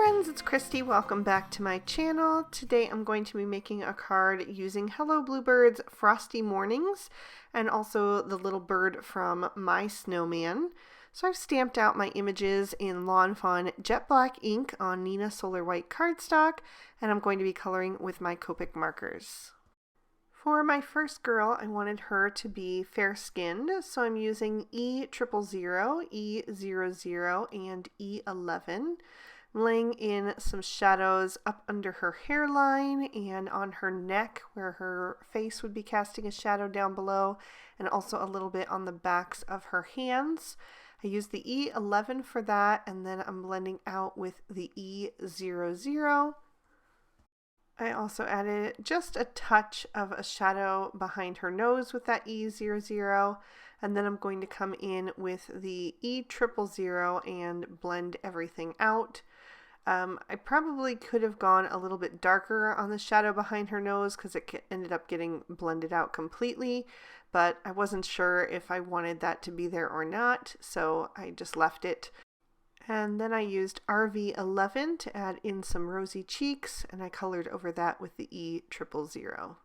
friends, it's Christy. Welcome back to my channel. Today I'm going to be making a card using Hello Bluebird's Frosty Mornings and also the little bird from My Snowman. So I've stamped out my images in Lawn Fawn jet black ink on Neenah Solar White cardstock, and I'm going to be coloring with my Copic markers. For my first girl, I wanted her to be fair-skinned, so I'm using E000, E00, and E11. I'm laying in some shadows up under her hairline and on her neck where her face would be casting a shadow down below, and also a little bit on the backs of her hands. I used the E11 for that, and then I'm blending out with the E00. I also added just a touch of a shadow behind her nose with that E00, and then I'm going to come in with the E000 and blend everything out. I probably could have gone a little bit darker on the shadow behind her nose because it ended up getting blended out completely, but I wasn't sure if I wanted that to be there or not, so I just left it. And then I used RV11 to add in some rosy cheeks, and I colored over that with the E000.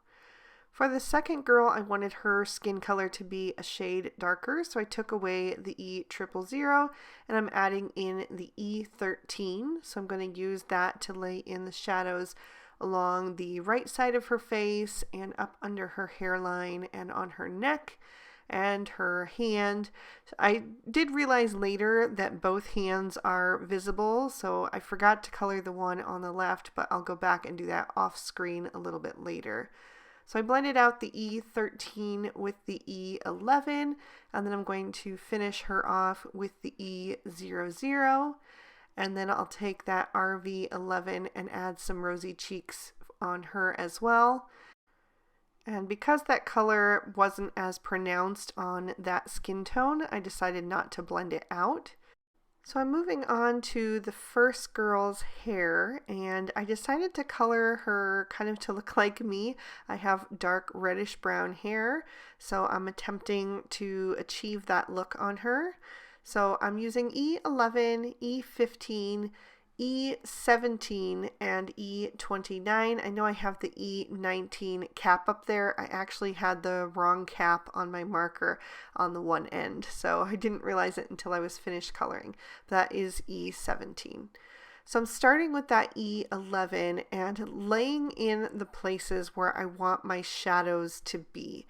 For the second girl, I wanted her skin color to be a shade darker, so I took away the E000 and I'm adding in the E13. So I'm going to use that to lay in the shadows along the right side of her face and up under her hairline and on her neck and her hand. I did realize later that both hands are visible, so I forgot to color the one on the left, but I'll go back and do that off screen a little bit later. So I blended out the E13 with the E11, and then I'm going to finish her off with the E00, and then I'll take that RV11 and add some rosy cheeks on her as well. And because that color wasn't as pronounced on that skin tone, I decided not to blend it out. So I'm moving on to the first girl's hair, and I decided to color her kind of to look like me. I have dark reddish brown hair, so I'm attempting to achieve that look on her. So I'm using E11, E15, E17, and E29. I know I have the E19 cap up there. I actually had the wrong cap on my marker on the one end, so I didn't realize it until I was finished coloring. That is E17. So I'm starting with that E11 and laying in the places where I want my shadows to be.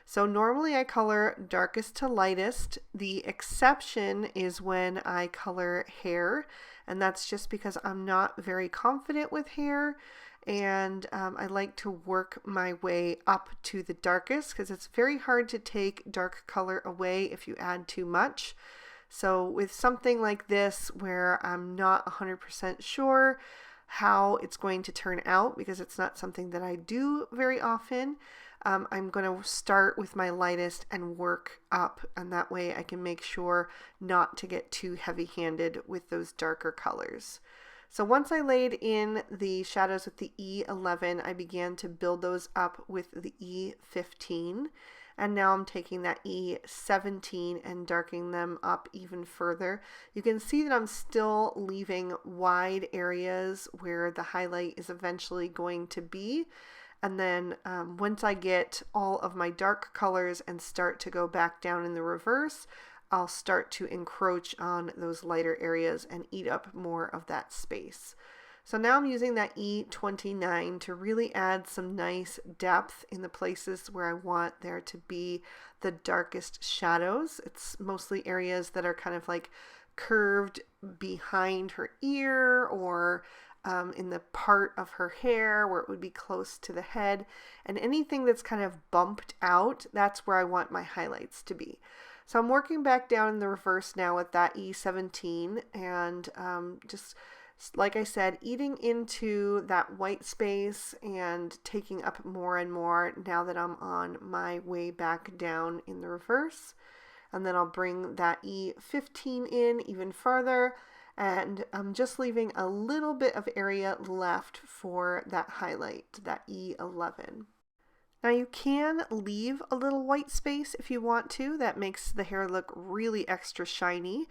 So normally I color darkest to lightest. The exception is when I color hair, and that's just because I'm not very confident with hair, and I like to work my way up to the darkest because it's very hard to take dark color away if you add too much. So with something like this where I'm not 100% sure how it's going to turn out because it's not something that I do very often, I'm going to start with my lightest and work up, and that way I can make sure not to get too heavy-handed with those darker colors. So once I laid in the shadows with the E11, I began to build those up with the E15, and now I'm taking that E17 and darkening them up even further. You can see that I'm still leaving wide areas where the highlight is eventually going to be. And then once I get all of my dark colors and start to go back down in the reverse, I'll start to encroach on those lighter areas and eat up more of that space. So now I'm using that E29 to really add some nice depth in the places where I want there to be the darkest shadows. It's mostly areas that are kind of like curved behind her ear or in the part of her hair where it would be close to the head, and anything that's kind of bumped out, that's where I want my highlights to be. So I'm working back down in the reverse now with that E17 and just like I said, eating into that white space and taking up more and more now that I'm on my way back down in the reverse. And then I'll bring that E15 in even farther, and I'm just leaving a little bit of area left for that highlight, that E11. Now you can leave a little white space if you want to. That makes the hair look really extra shiny,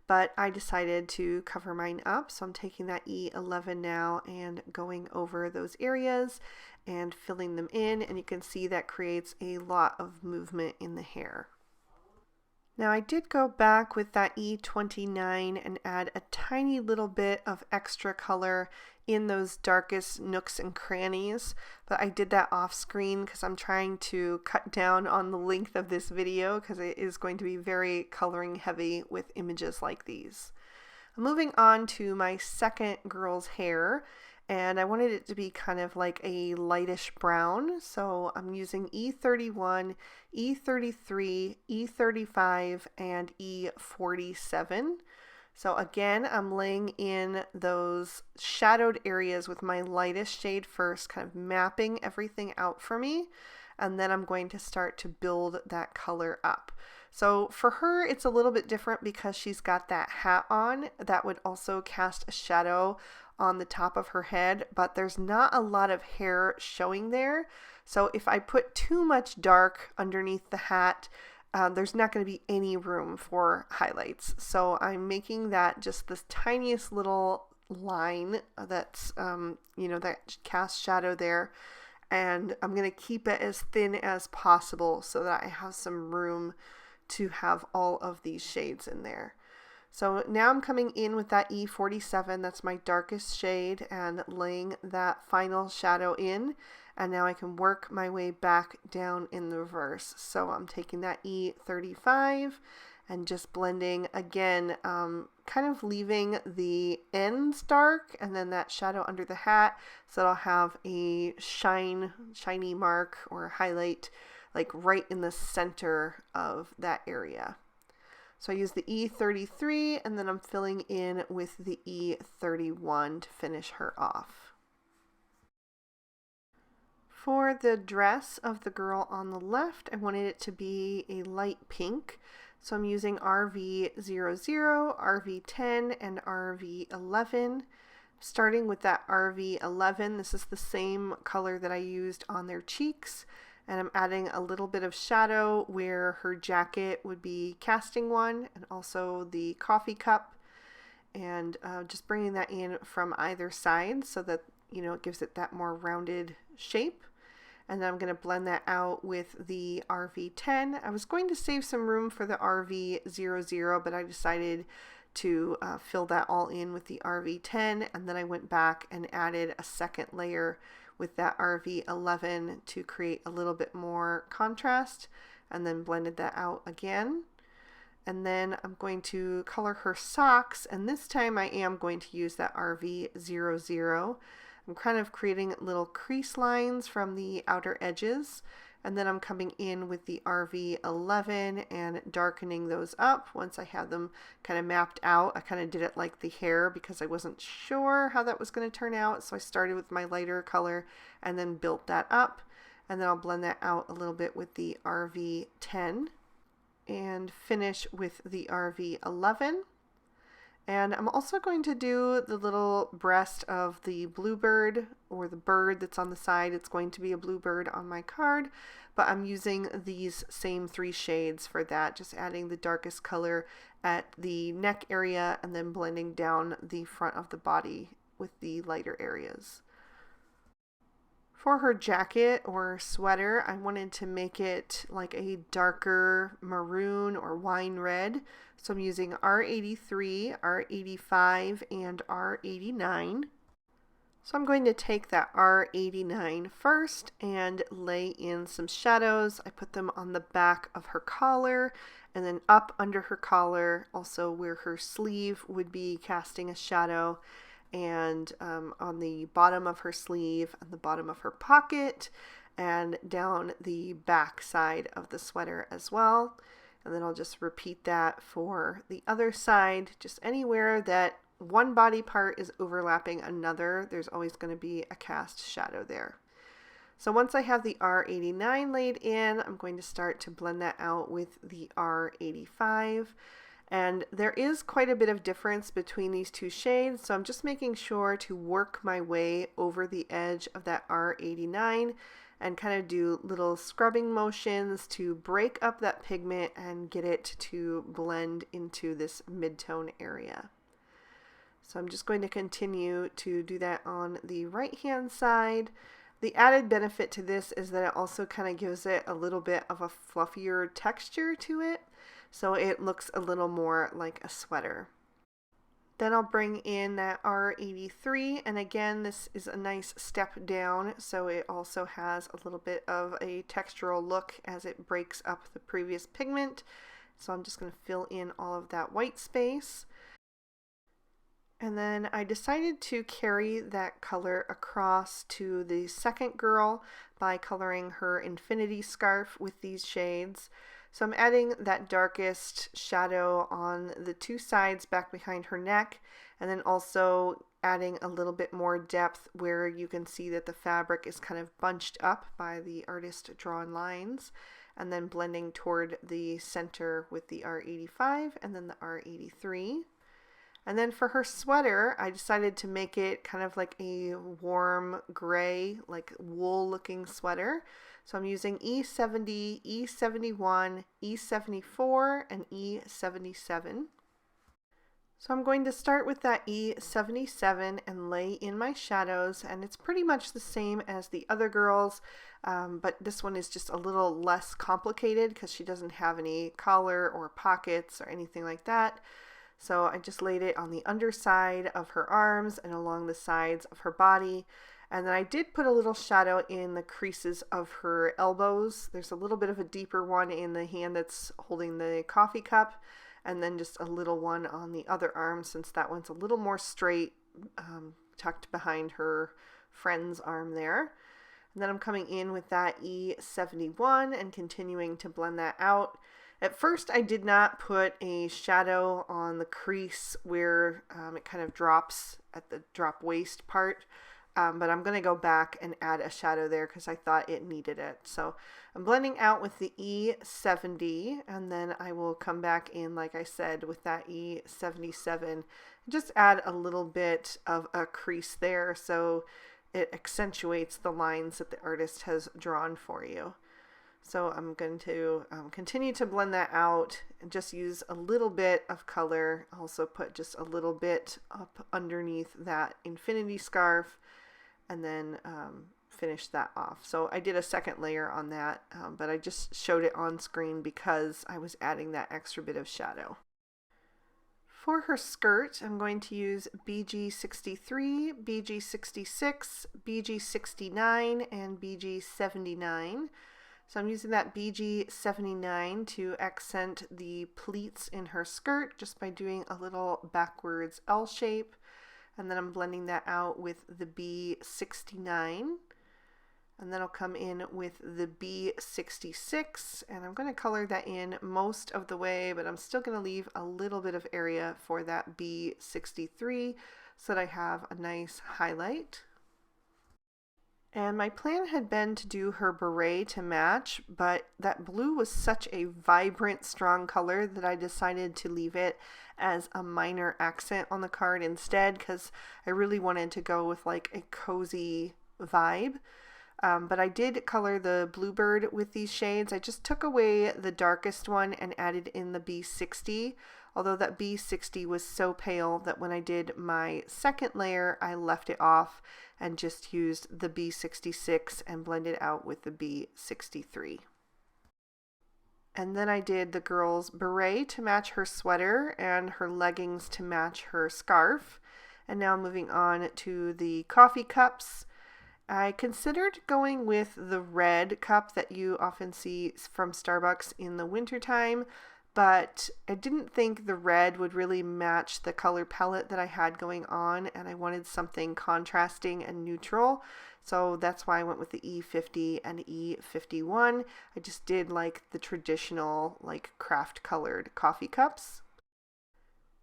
but I decided to cover mine up. So I'm taking that E11 now and going over those areas and filling them in, and you can see that creates a lot of movement in the hair. Now I did go back with that E29 and add a tiny little bit of extra color in those darkest nooks and crannies, but I did that off screen because I'm trying to cut down on the length of this video because it is going to be very coloring heavy with images like these. Moving on to my second girl's hair, and I wanted it to be kind of like a lightish brown, so I'm using E31, E33, E35, and E47. So again, I'm laying in those shadowed areas with my lightest shade first, kind of mapping everything out for me, and then I'm going to start to build that color up. So for her, it's a little bit different because she's got that hat on that would also cast a shadow on the top of her head, but there's not a lot of hair showing there. So if I put too much dark underneath the hat, there's not going to be any room for highlights. So I'm making that just this tiniest little line that's, that casts shadow there. And I'm going to keep it as thin as possible so that I have some room to have all of these shades in there. So now I'm coming in with that E47, that's my darkest shade, and laying that final shadow in. And now I can work my way back down in the reverse. So I'm taking that E35 and just blending again, kind of leaving the ends dark and then that shadow under the hat, so that I'll have a shiny mark or highlight like right in the center of that area. So I use the E33 and then I'm filling in with the E31 to finish her off. For the dress of the girl on the left, I wanted it to be a light pink. So I'm using RV00, RV10, and RV11. Starting with that RV11, this is the same color that I used on their cheeks. And I'm adding a little bit of shadow where her jacket would be casting one, and also the coffee cup, and just bringing that in from either side so that, it gives it that more rounded shape. And then I'm going to blend that out with the RV10. I was going to save some room for the RV00, but I decided to fill that all in with the RV10, and then I went back and added a second layer with that RV11 to create a little bit more contrast, and then blended that out again. And then I'm going to color her socks, and this time I am going to use that RV00. I'm kind of creating little crease lines from the outer edges, and then I'm coming in with the RV11 and darkening those up. Once I have them kind of mapped out, I kind of did it like the hair because I wasn't sure how that was going to turn out, so I started with my lighter color and then built that up, and then I'll blend that out a little bit with the RV10 and finish with the RV11. And I'm also going to do the little breast of the bluebird, or the bird that's on the side. It's going to be a bluebird on my card, but I'm using these same three shades for that, just adding the darkest color at the neck area and then blending down the front of the body with the lighter areas. For her jacket or sweater, I wanted to make it like a darker maroon or wine red. So I'm using R83, R85, and R89. So I'm going to take that R89 first and lay in some shadows. I put them on the back of her collar and then up under her collar, also where her sleeve would be casting a shadow, and on the bottom of her sleeve, and the bottom of her pocket, and down the back side of the sweater as well. And then I'll just repeat that for the other side. Just anywhere that one body part is overlapping another, there's always going to be a cast shadow there. So once I have the R89 laid in, I'm going to start to blend that out with the R85. And there is quite a bit of difference between these two shades, so I'm just making sure to work my way over the edge of that R89 and kind of do little scrubbing motions to break up that pigment and get it to blend into this mid-tone area. So I'm just going to continue to do that on the right hand side. The added benefit to this is that it also kind of gives it a little bit of a fluffier texture to it, so it looks a little more like a sweater. Then I'll bring in that R83, and again, this is a nice step down, so it also has a little bit of a textural look as it breaks up the previous pigment. So I'm just going to fill in all of that white space. And then I decided to carry that color across to the second girl by coloring her infinity scarf with these shades. So I'm adding that darkest shadow on the two sides back behind her neck, and then also adding a little bit more depth where you can see that the fabric is kind of bunched up by the artist drawn lines, and then blending toward the center with the R85 and then the R83. And then for her sweater, I decided to make it kind of like a warm gray, like wool looking sweater. So I'm using E70, E71, E74, and E77. So I'm going to start with that E77 and lay in my shadows, and it's pretty much the same as the other girls, but this one is just a little less complicated because she doesn't have any collar or pockets or anything like that. So I just laid it on the underside of her arms and along the sides of her body. And then I did put a little shadow in the creases of her elbows. There's a little bit of a deeper one in the hand that's holding the coffee cup, and then just a little one on the other arm since that one's a little more straight, tucked behind her friend's arm there. And then I'm coming in with that E71 and continuing to blend that out. At first I did not put a shadow on the crease where it kind of drops at the drop waist part. But I'm going to go back and add a shadow there because I thought it needed it. So I'm blending out with the E70, and then I will come back in, like I said, with that E77 and just add a little bit of a crease there so it accentuates the lines that the artist has drawn for you. So I'm going to continue to blend that out and just use a little bit of color. Also put just a little bit up underneath that infinity scarf, and then finish that off. So I did a second layer on that, but I just showed it on screen because I was adding that extra bit of shadow. For her skirt, I'm going to use BG63, BG66, BG69, and BG79. So I'm using that BG79 to accent the pleats in her skirt just by doing a little backwards L shape. And then I'm blending that out with the B69. And then I'll come in with the B66, and I'm going to color that in most of the way, but I'm still going to leave a little bit of area for that B63 so that I have a nice highlight. And my plan had been to do her beret to match, but that blue was such a vibrant, strong color that I decided to leave it as a minor accent on the card instead, because I really wanted to go with like a cozy vibe. But I did color the Bluebird with these shades. I just took away the darkest one and added in the B60, although that B60 was so pale that when I did my second layer, I left it off and just used the B66 and blended out with the B63. And then I did the girl's beret to match her sweater and her leggings to match her scarf. And now moving on to the coffee cups. I considered going with the red cup that you often see from Starbucks in the wintertime, but I didn't think the red would really match the color palette that I had going on, and I wanted something contrasting and neutral. So that's why I went with the E50 and E51. I just did like the traditional like craft colored coffee cups.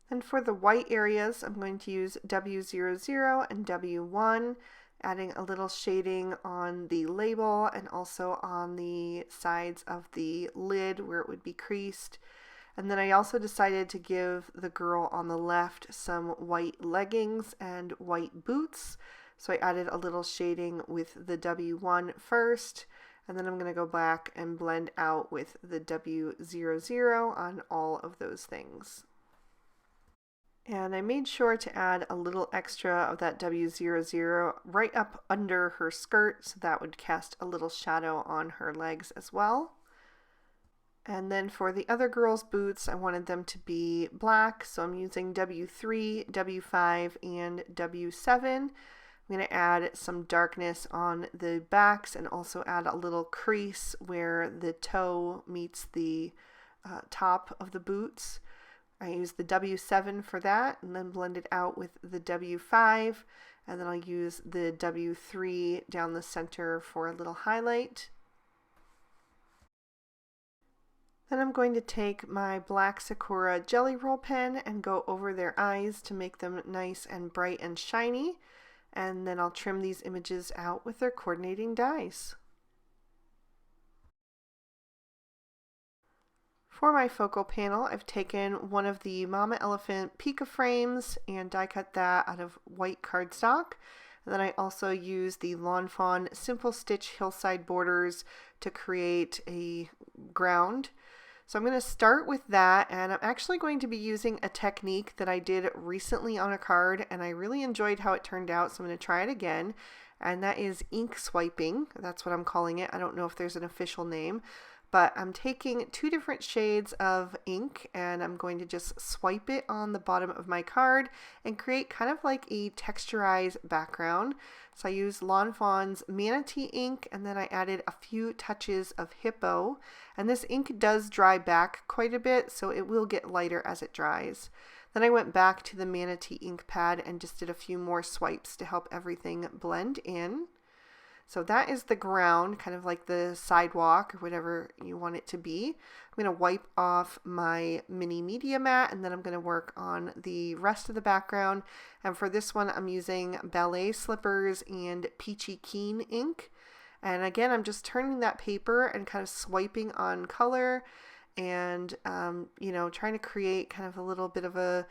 And for the white areas, I'm going to use W00 and W1, adding a little shading on the label and also on the sides of the lid where it would be creased. And then I also decided to give the girl on the left some white leggings and white boots. So I added a little shading with the W1 first, and then I'm going to go back and blend out with the W00 on all of those things. And I made sure to add a little extra of that W00 right up under her skirt, so that would cast a little shadow on her legs as well. And then for the other girls' boots, I wanted them to be black, so I'm using W3, W5, and W7. I'm going to add some darkness on the backs and also add a little crease where the toe meets the top of the boots. I use the W7 for that and then blend it out with the W5, and then I'll use the W3 down the center for a little highlight. Then I'm going to take my black Sakura Jelly Roll pen and go over their eyes to make them nice and bright and shiny, and then I'll trim these images out with their coordinating dies. For my focal panel, I've taken one of the Mama Elephant Pika frames and die cut that out of white cardstock. And then I also use the Lawn Fawn Simple Stitch Hillside Borders to create a ground. So I'm going to start with that, and I'm actually going to be using a technique that I did recently on a card, and I really enjoyed how it turned out, so I'm going to try it again, and that is ink swiping. That's what I'm calling it. I don't know if there's an official name, but I'm taking two different shades of ink and I'm going to just swipe it on the bottom of my card and create kind of like a texturized background. So I used Lawn Fawn's Manatee ink, and then I added a few touches of Hippo, and this ink does dry back quite a bit, so it will get lighter as it dries. Then I went back to the Manatee ink pad and just did a few more swipes to help everything blend in. So that is the ground, kind of like the sidewalk or whatever you want it to be. I'm going to wipe off my mini media mat, and then I'm going to work on the rest of the background. And for this one, I'm using Ballet Slippers and Peachy Keen ink. And again, I'm just turning that paper and kind of swiping on color and, trying to create kind of a little bit of a,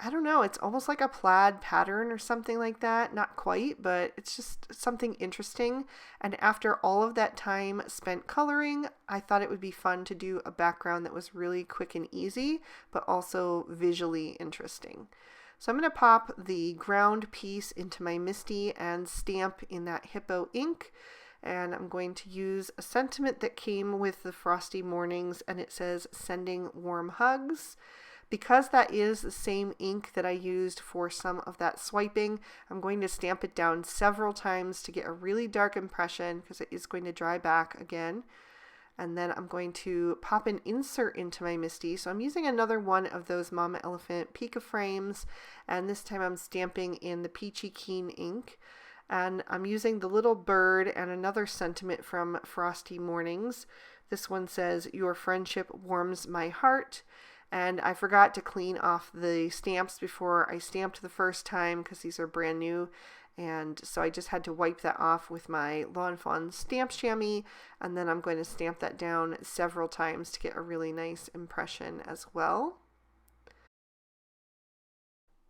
I don't know, it's almost like a plaid pattern or something like that. Not quite, but it's just something interesting. And after all of that time spent coloring, I thought it would be fun to do a background that was really quick and easy, but also visually interesting. So I'm going to pop the ground piece into my Misty and stamp in that Hippo ink. And I'm going to use a sentiment that came with the Frosty Mornings, and it says, "Sending warm hugs." Because that is the same ink that I used for some of that swiping, I'm going to stamp it down several times to get a really dark impression because it is going to dry back again. And then I'm going to pop an insert into my Misty. So I'm using another one of those Mama Elephant Pika frames, and this time I'm stamping in the Peachy Keen ink. And I'm using the little bird and another sentiment from Frosty Mornings. This one says, "Your friendship warms my heart." And I forgot to clean off the stamps before I stamped the first time because these are brand new. And so I just had to wipe that off with my Lawn Fawn stamp chamois. And then I'm going to stamp that down several times to get a really nice impression as well.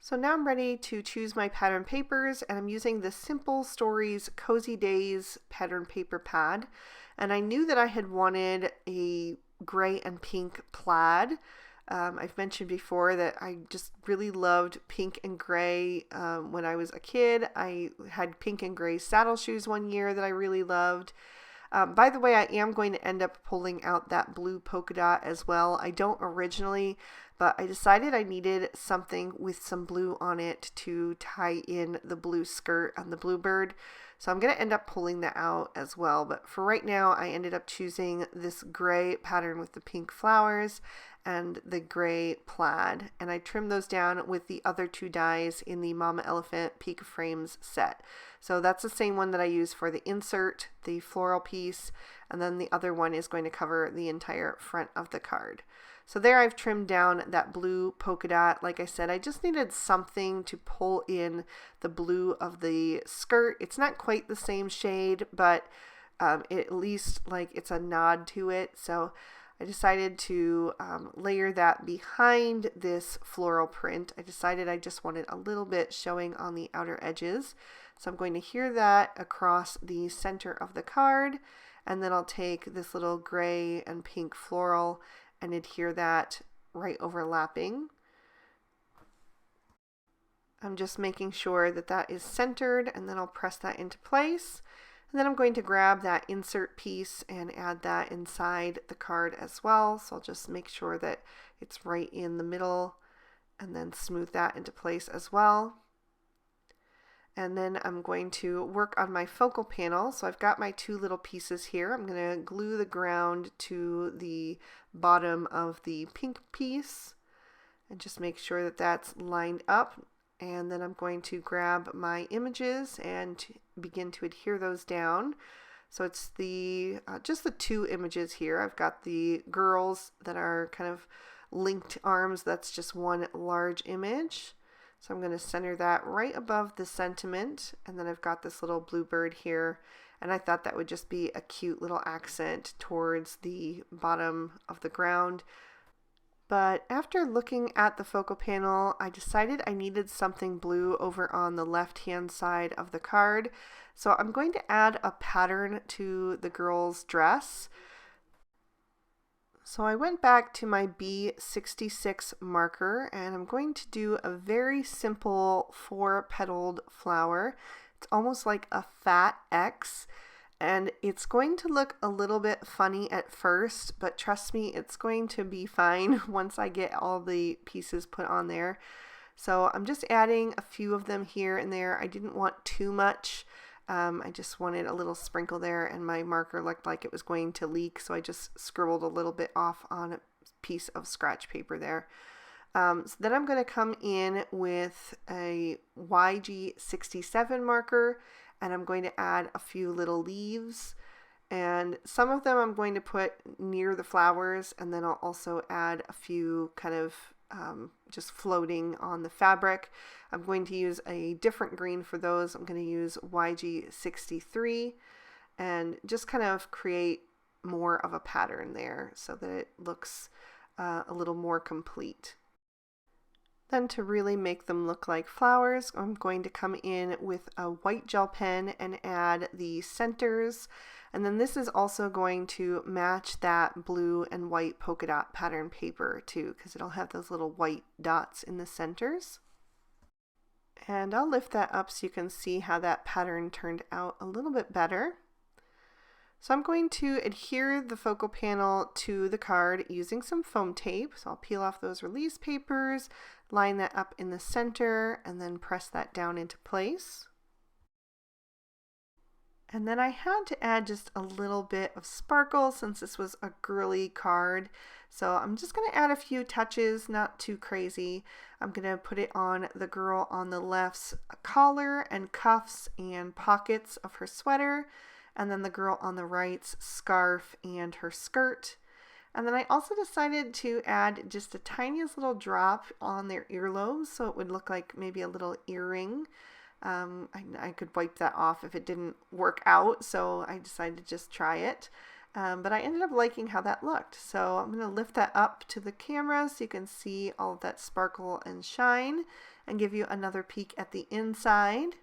So now I'm ready to choose my pattern papers, and I'm using the Simple Stories Cozy Days pattern paper pad. And I knew that I had wanted a gray and pink plaid. I've mentioned before that I just really loved pink and gray when I was a kid. I had pink and gray saddle shoes one year that I really loved. By the way, I am going to end up pulling out that blue polka dot as well. I don't originally, but I decided I needed something with some blue on it to tie in the blue skirt on the Bluebird. So I'm going to end up pulling that out as well. But for right now, I ended up choosing this gray pattern with the pink flowers and the gray plaid. And I trimmed those down with the other two dies in the Mama Elephant Pika Frames set. So that's the same one that I use for the insert, the floral piece, and then the other one is going to cover the entire front of the card. So there I've trimmed down that blue polka dot. Like I said, I just needed something to pull in the blue of the skirt. It's not quite the same shade, but at least like it's a nod to it. So I decided to layer that behind this floral print. I decided I just wanted a little bit showing on the outer edges. So I'm going to adhere that across the center of the card, and then I'll take this little gray and pink floral and adhere that right overlapping. I'm just making sure that that is centered, and then I'll press that into place. And then I'm going to grab that insert piece and add that inside the card as well. So I'll just make sure that it's right in the middle and then smooth that into place as well. And then I'm going to work on my focal panel. So I've got my two little pieces here. I'm going to glue the ground to the bottom of the pink piece and just make sure that that's lined up. And then I'm going to grab my images and begin to adhere those down. So it's the just the two images here. I've got the girls that are kind of linked arms. That's just one large image. So I'm going to center that right above the sentiment. And then I've got this little bluebird here. And I thought that would just be a cute little accent towards the bottom of the ground. But after looking at the focal panel, I decided I needed something blue over on the left-hand side of the card. So I'm going to add a pattern to the girl's dress. So I went back to my B66 marker, and I'm going to do a very simple 4-petaled flower. It's almost like a fat X. And it's going to look a little bit funny at first, but trust me, it's going to be fine once I get all the pieces put on there. So I'm just adding a few of them here and there. I didn't want too much. I just wanted a little sprinkle there, and my marker looked like it was going to leak, so I just scribbled a little bit off on a piece of scratch paper there. So then I'm going to come in with a YG67 marker, and I'm going to add a few little leaves, and some of them I'm going to put near the flowers, and then I'll also add a few kind of just floating on the fabric. I'm going to use a different green for those. I'm going to use YG63 and just kind of create more of a pattern there so that it looks a little more complete. Then to really make them look like flowers, I'm going to come in with a white gel pen and add the centers. And then this is also going to match that blue and white polka dot pattern paper too, because it'll have those little white dots in the centers. And I'll lift that up so you can see how that pattern turned out a little bit better. So I'm going to adhere the focal panel to the card using some foam tape. So I'll peel off those release papers, line that up in the center, and then press that down into place. And then I had to add just a little bit of sparkle since this was a girly card. So I'm just going to add a few touches, not too crazy. I'm going to put it on the girl on the left's collar and cuffs and pockets of her sweater, and then the girl on the right's scarf and her skirt. And then I also decided to add just a tiniest little drop on their earlobes so it would look like maybe a little earring. I could wipe that off if it didn't work out, so I decided to just try it. But I ended up liking how that looked. So I'm going to lift that up to the camera so you can see all of that sparkle and shine and give you another peek at the inside.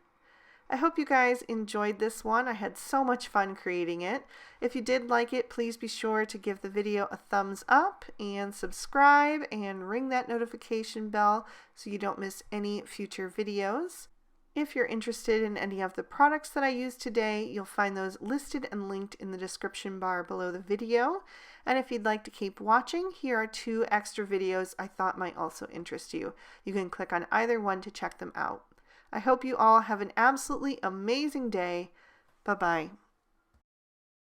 I hope you guys enjoyed this one. I had so much fun creating it. If you did like it, please be sure to give the video a thumbs up and subscribe and ring that notification bell so you don't miss any future videos. If you're interested in any of the products that I used today, you'll find those listed and linked in the description bar below the video. And if you'd like to keep watching, here are 2 extra videos I thought might also interest you. You can click on either one to check them out. I hope you all have an absolutely amazing day. Bye-bye.